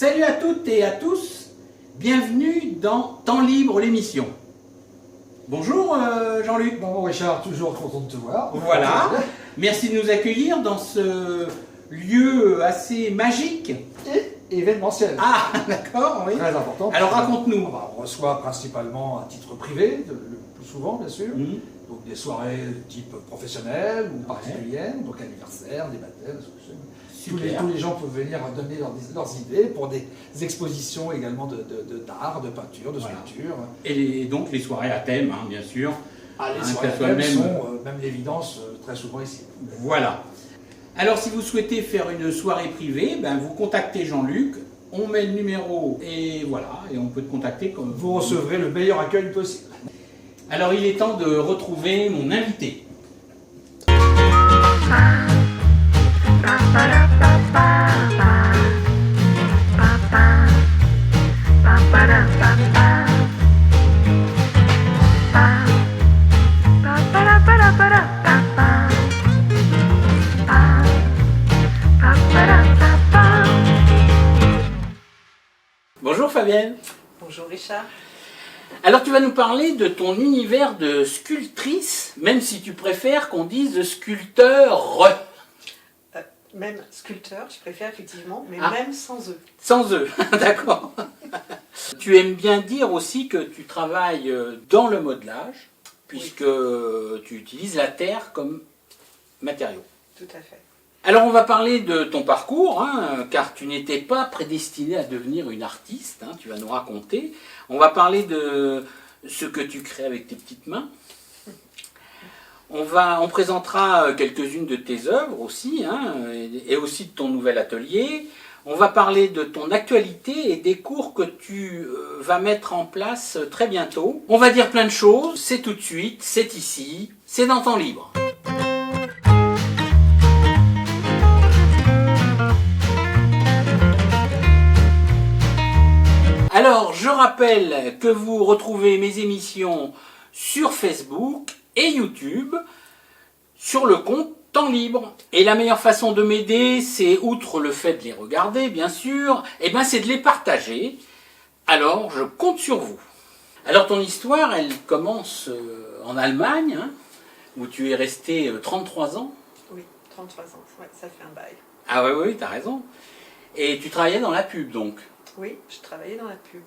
Salut à toutes et à tous, bienvenue dans Temps Libre, l'émission. Bonjour Jean-Luc. Bonjour Richard, toujours content de te voir. Voilà, merci de nous accueillir dans ce lieu assez magique. Et événementiel. Ah, d'accord, oui. Très important. Alors raconte-nous. On reçoit principalement à titre privé, le plus souvent bien sûr. Mmh. Donc des soirées de type professionnel ou particulière, donc anniversaire, des baptêmes. Tous les gens peuvent venir donner leurs idées pour des expositions également d'art, de peinture, de sculpture. Et donc les soirées à thème, hein, bien sûr. Les soirées à thème sont même l'évidence très souvent ici. Voilà. Alors si vous souhaitez faire une soirée privée, ben, vous contactez Jean-Luc, on met le numéro et voilà, et on peut te contacter comme vous recevrez le meilleur accueil possible. Alors il est temps de retrouver mon invité. Bonjour Fabienne. Bonjour Richard. Alors tu vas nous parler de ton univers de sculptrice, même si tu préfères qu'on dise sculpteur. Même sculpteur, je préfère effectivement, mais Ah. même sans eux. Sans eux, d'accord. Tu aimes bien dire aussi que tu travailles dans le modelage, puisque tu utilises la terre comme matériau. Tout à fait. Alors on va parler de ton parcours, hein, car tu n'étais pas prédestinée à devenir une artiste, hein, tu vas nous raconter. On va parler de ce que tu crées avec tes petites mains. On présentera quelques-unes de tes œuvres aussi, hein, et aussi de ton nouvel atelier. On va parler de ton actualité et des cours que tu vas mettre en place très bientôt. On va dire plein de choses, c'est tout de suite, c'est ici, c'est dans Temps Libre. Alors, je rappelle que vous retrouvez mes émissions sur Facebook et YouTube, sur le compte Temps Libre. Et la meilleure façon de m'aider, c'est, outre le fait de les regarder, bien sûr, c'est de les partager. Alors, je compte sur vous. Alors, ton histoire, elle commence en Allemagne, hein, où tu es resté 33 ans. Oui, 33 ans, ouais, ça fait un bail. Ah oui, t'as raison. Et tu travaillais dans la pub, donc. Oui, je travaillais dans la pub.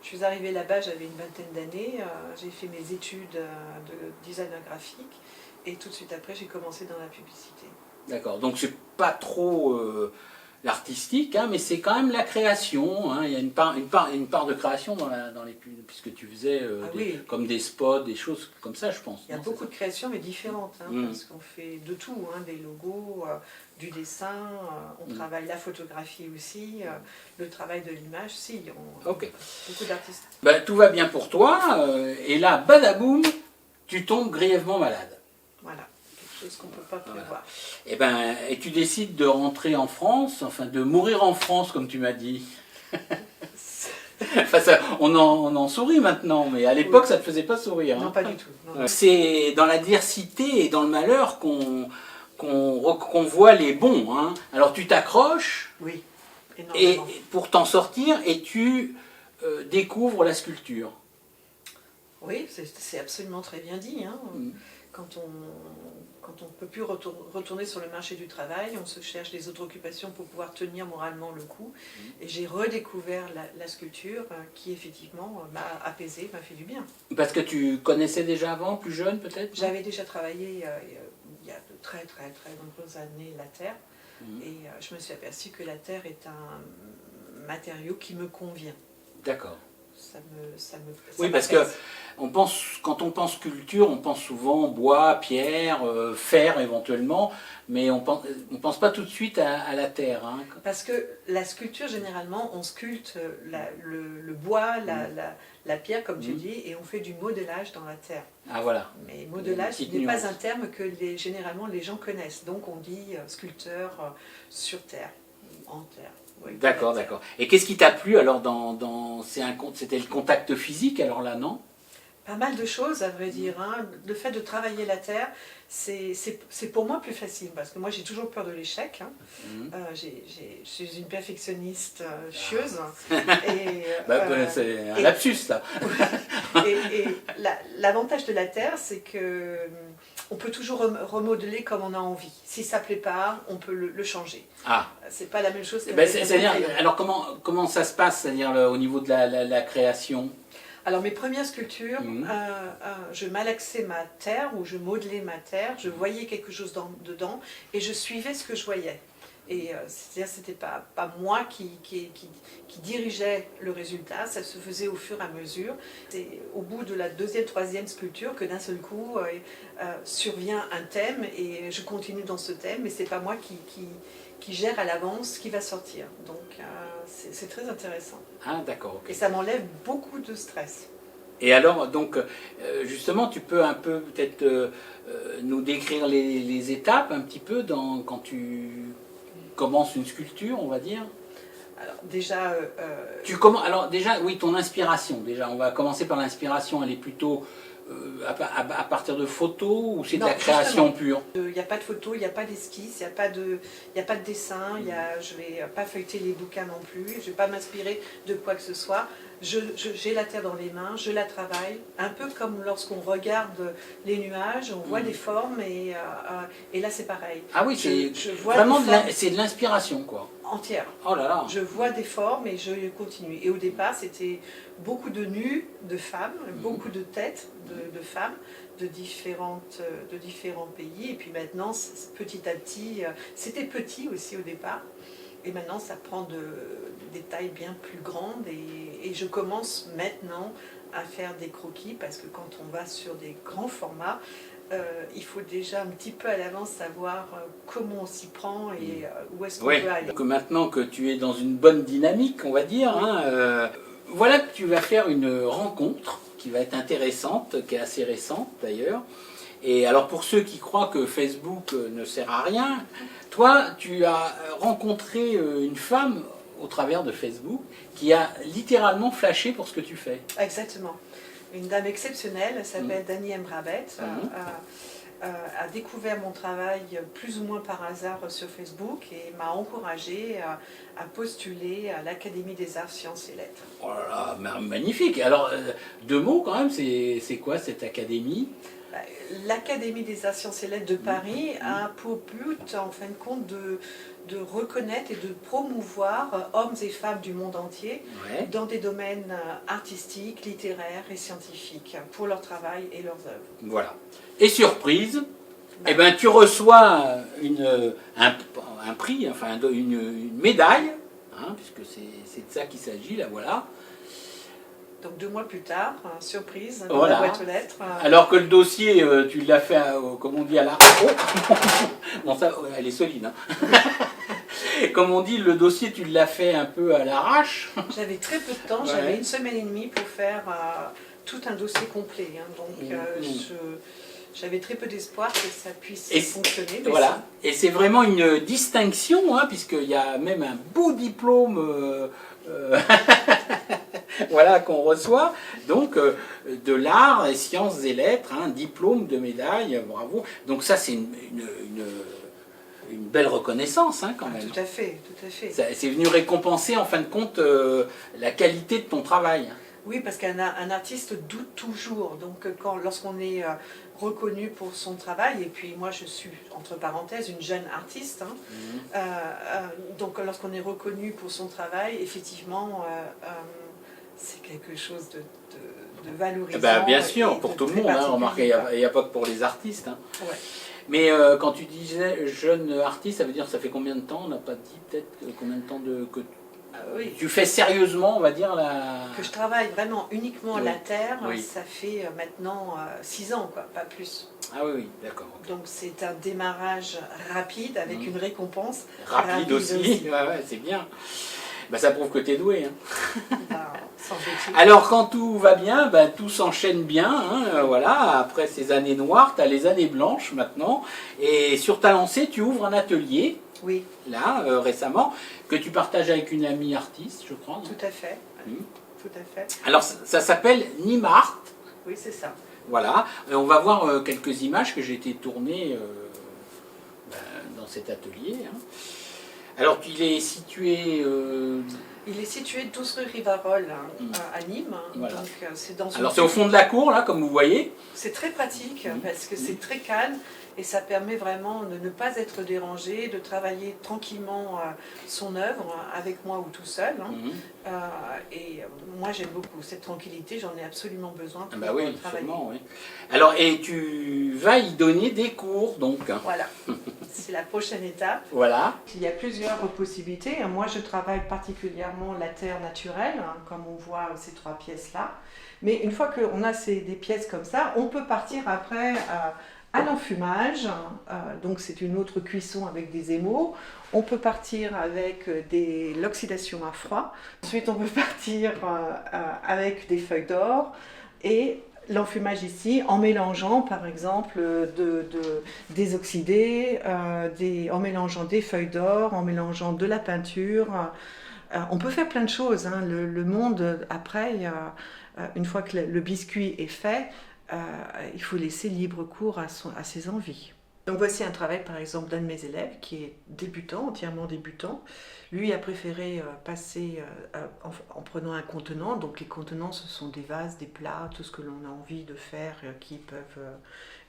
Je suis arrivée là-bas, j'avais une vingtaine d'années. J'ai fait mes études de designer graphique. Et tout de suite après, j'ai commencé dans la publicité. D'accord, donc c'est pas trop l'artistique, hein, mais c'est quand même la création. Hein. Il y a une part de création dans les pubs, puisque tu faisais comme des spots, des choses comme ça, je pense. Il y a beaucoup de créations, mais différentes, hein, parce qu'on fait de tout, hein, des logos, du dessin, on travaille la photographie aussi, le travail de l'image, beaucoup d'artistes. Tout va bien pour toi, et là, badaboum, tu tombes grièvement malade. Voilà, quelque chose qu'on ne peut pas prévoir. Et tu décides de rentrer en France, enfin de mourir en France, comme tu m'as dit. Enfin, on en sourit maintenant, mais à l'époque, ça ne te faisait pas sourire. Non, hein. pas du tout. Non. C'est dans l'adversité et dans le malheur qu'on voit les bons. Hein. Alors tu t'accroches oui, et pour t'en sortir et tu découvres la sculpture. Oui, c'est absolument très bien dit. Hein. Quand on ne peut plus retourner sur le marché du travail, on se cherche des autres occupations pour pouvoir tenir moralement le coup. Et j'ai redécouvert la sculpture qui effectivement m'a apaisée, m'a fait du bien. Parce que tu connaissais déjà avant, plus jeune peut-être? J'avais déjà travaillé il y a de très très très nombreuses années la terre. Et je me suis aperçue que la terre est un matériau qui me convient. D'accord. Oui, parce que quand on pense sculpture, on pense souvent bois, pierre, fer éventuellement, mais on pense pas tout de suite à la terre. Hein. Parce que la sculpture, généralement, on sculpte le bois, la pierre, comme tu dis, et on fait du modelage dans la terre. Ah voilà. Mais modelage n'est pas un terme que généralement les gens connaissent. Donc on dit sculpteur sur terre, en terre. Oui, d'accord. Et qu'est-ce qui t'a plu alors c'était le contact physique alors là, non? Pas mal de choses, à vrai dire. Hein. Le fait de travailler la terre, c'est pour moi plus facile, parce que moi j'ai toujours peur de l'échec. Hein. Je suis une perfectionniste chieuse. Et, c'est un lapsus, ça. et l'avantage de la terre, c'est que on peut toujours remodeler comme on a envie. Si ça ne plaît pas, on peut le changer. Ah. C'est pas la même chose que... c'est-à-dire, alors comment ça se passe, c'est-à-dire au niveau de la création? Alors mes premières sculptures, je malaxais ma terre ou je modelais ma terre, je voyais quelque chose dedans et je suivais ce que je voyais. Et c'est-à-dire c'était pas moi qui dirigeais le résultat, ça se faisait au fur et à mesure. C'est au bout de la deuxième, troisième sculpture que d'un seul coup survient un thème et je continue dans ce thème, mais c'est pas moi qui gère à l'avance ce qui va sortir. Donc c'est très intéressant. Ah d'accord. Okay. Et ça m'enlève beaucoup de stress. Et alors, donc, justement, tu peux un peu peut-être nous décrire les étapes un petit peu quand tu commences une sculpture, on va dire? Alors déjà... Alors déjà, oui, ton inspiration, déjà, on va commencer par l'inspiration, elle est plutôt... à partir de photos ou c'est de la création pure? Il n'y a pas de photos, il n'y a pas d'esquisse, il n'y a pas de dessin, je ne vais pas feuilleter les bouquins non plus, je ne vais pas m'inspirer de quoi que ce soit. J'ai la terre dans les mains, je la travaille, un peu comme lorsqu'on regarde les nuages, on voit des formes et là c'est pareil. Ah oui, c'est vraiment c'est de l'inspiration quoi. Entière. Oh là là. Je vois des formes et je continue. Et au départ, c'était beaucoup de nus de femmes, beaucoup de têtes de femmes de différents pays. Et puis maintenant, petit à petit, c'était petit aussi au départ. Et maintenant, ça prend des tailles bien plus grandes. Et je commence maintenant à faire des croquis parce que quand on va sur des grands formats, il faut déjà un petit peu à l'avance savoir comment on s'y prend et où est-ce qu'on peut aller. Donc maintenant que tu es dans une bonne dynamique, on va dire, voilà que tu vas faire une rencontre qui va être intéressante, qui est assez récente d'ailleurs. Et alors pour ceux qui croient que Facebook ne sert à rien, toi tu as rencontré une femme au travers de Facebook qui a littéralement flashé pour ce que tu fais. Exactement. Une dame exceptionnelle, elle s'appelle Dani Mbrabet, a découvert mon travail plus ou moins par hasard sur Facebook et m'a encouragée à postuler à l'Académie des Arts, Sciences et Lettres. Oh là là, magnifique. Alors, deux mots quand même, c'est quoi cette académie? L'Académie des Arts, Sciences et Lettres de Paris a pour but, en fin de compte, de reconnaître et de promouvoir hommes et femmes du monde entier dans des domaines artistiques, littéraires et scientifiques pour leur travail et leurs œuvres. Voilà. Et surprise, eh ben, tu reçois un prix, enfin une médaille, hein, puisque c'est de ça qu'il s'agit, là voilà. Donc 2 mois plus tard, surprise, dans voilà. la boîte aux lettres. Alors que le dossier, tu l'as fait, comme on dit, à la... Oh bon, ça, elle est solide. Hein. Comme on dit, le dossier, tu l'as fait un peu à l'arrache. J'avais très peu de temps, j'avais 1 semaine et demie pour faire tout un dossier complet. Hein. Donc j'avais très peu d'espoir que ça puisse fonctionner. Voilà. Et c'est vraiment une distinction, hein, puisqu'il y a même un beau diplôme... voilà, qu'on reçoit, donc de l'art et sciences et lettres, hein, diplôme de médaille, bravo. Donc ça c'est une belle reconnaissance hein, quand même. Tout à fait, tout à fait. C'est venu récompenser en fin de compte la qualité de ton travail. Oui, parce qu'un artiste doute toujours, donc lorsqu'on est reconnu pour son travail, et puis moi je suis, entre parenthèses, une jeune artiste, hein, donc lorsqu'on est reconnu pour son travail, effectivement, c'est quelque chose de valorisant. Ben, bien sûr, pour tout le monde, hein, remarquez, il n'y a pas que pour les artistes. Hein. Ouais. Mais quand tu disais jeune artiste, ça veut dire ça fait combien de temps? On n'a pas dit peut-être combien de temps que oui. Tu fais sérieusement, on va dire, que je travaille vraiment uniquement la terre, ça fait maintenant 6 ans, quoi, pas plus. Ah oui, d'accord. Donc c'est un démarrage rapide avec une récompense. Rapide aussi. Ouais, c'est bien. Ben, ça prouve que tu es doué. Hein. Alors quand tout va bien, ben, tout s'enchaîne bien. Hein, voilà. Après ces années noires, tu as les années blanches maintenant. Et sur ta lancée, tu ouvres un atelier. Oui. Là, récemment, que tu partages avec une amie artiste, je crois. Tout à fait. Tout à fait. Alors, ça s'appelle Nimart. Oui, c'est ça. Voilà. Et on va voir quelques images que j'ai été tournées dans cet atelier. Hein. Alors, il est situé... Il est situé 12 rue Rivarol à Nîmes. Voilà. Donc, c'est dans Alors, c'est au fond de la cour, là, comme vous voyez. C'est très pratique parce que c'est très calme et ça permet vraiment de ne pas être dérangé, de travailler tranquillement son œuvre avec moi ou tout seul. Moi, j'aime beaucoup cette tranquillité, j'en ai absolument besoin pour oui, travailler. sûrement, oui. Alors, et tu vas y donner des cours, donc. Voilà, c'est la prochaine étape. Voilà. Il y a plusieurs possibilités. Moi, je travaille particulièrement la terre naturelle, comme on voit ces 3 pièces-là. Mais une fois qu'on a des pièces comme ça, on peut partir après à l'enfumage. Donc, c'est une autre cuisson avec des émaux. On peut partir avec l'oxydation à froid. Ensuite, on peut partir avec des feuilles d'or. Et l'enfumage ici, en mélangeant par exemple des oxydés, en mélangeant des feuilles d'or, en mélangeant de la peinture. On peut faire plein de choses. Hein. Le monde, après, une fois que le biscuit est fait, il faut laisser libre cours à ses envies. Donc voici un travail par exemple d'un de mes élèves qui est débutant, entièrement débutant. Lui a préféré passer en prenant un contenant. Donc les contenants, ce sont des vases, des plats, tout ce que l'on a envie de faire qui peuvent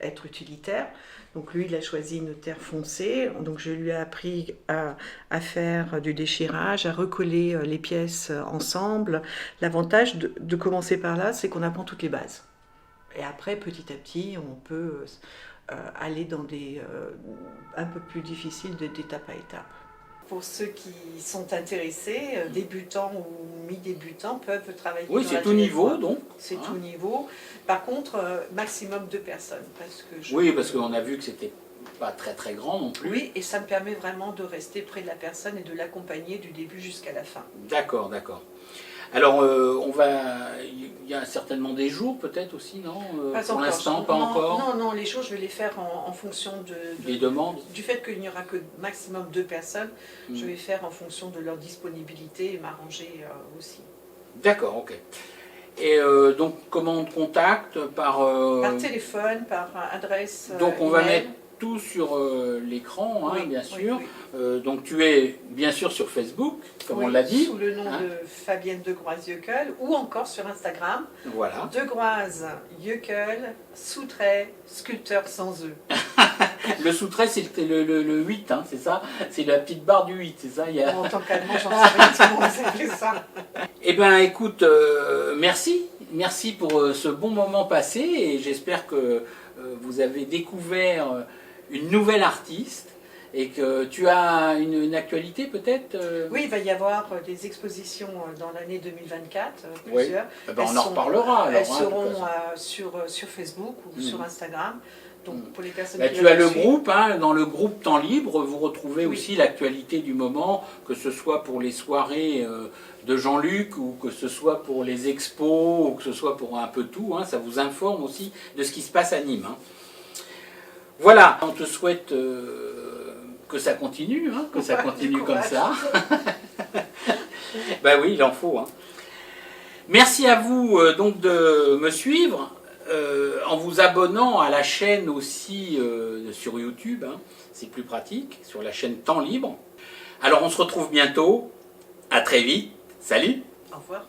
être utilitaires. Donc lui, il a choisi une terre foncée. Donc je lui ai appris à faire du déchirage, à recoller les pièces ensemble. L'avantage de commencer par là, c'est qu'on apprend toutes les bases. Et après, petit à petit, on peut aller dans des un peu plus difficiles d'étape à étape. Pour ceux qui sont intéressés, débutants ou mi-débutants, peuvent travailler. Oui, c'est tout niveau, donc. C'est tout niveau. Par contre, maximum 2 personnes. Parce qu'on a vu que c'était pas très très grand non plus. Oui, et ça me permet vraiment de rester près de la personne et de l'accompagner du début jusqu'à la fin. D'accord, d'accord. Alors, il y a certainement des jours peut-être aussi, non? Pour l'instant, pas encore? Non, les jours, je vais les faire en fonction des demandes. Du fait qu'il n'y aura que maximum 2 personnes, je vais faire en fonction de leur disponibilité et m'arranger aussi. D'accord, ok. Et donc, comment on te contacte? Par téléphone, par adresse donc, on email. va mettre tout sur l'écran, hein, oui, bien sûr. Oui. Donc tu es bien sûr sur Facebook, comme on l'a dit. Sous le nom de Fabienne Degroise-Jöckel, ou encore sur Instagram. Voilà. Degroise-Jöckel, sous-trait, sculpteur sans eux. Le sous-trait, c'est le 8, hein, c'est ça? C'est la petite barre du 8, c'est ça? En tant qu'allemand, j'en sais rien, tout le monde sait ça. Eh bien, écoute, merci. Merci pour ce bon moment passé et j'espère que vous avez découvert une nouvelle artiste et que tu as une actualité peut-être Oui, il va y avoir des expositions dans l'année 2024, plusieurs. Oui. On en reparlera. Elles seront sur Facebook ou sur Instagram. Donc pour les personnes qui tu as le groupe, hein, dans le groupe Temps Libre, vous retrouvez aussi l'actualité du moment, que ce soit pour les soirées de Jean-Luc, ou que ce soit pour les expos, ou que ce soit pour un peu tout, hein, ça vous informe aussi de ce qui se passe à Nîmes. Hein. Voilà, on te souhaite que ça continue, hein, que ça continue comme ça. Ben oui, il en faut. Hein. Merci à vous donc de me suivre. En vous abonnant à la chaîne aussi sur YouTube, hein, c'est plus pratique, sur la chaîne Temps Libre. Alors on se retrouve bientôt, à très vite, salut! Au revoir.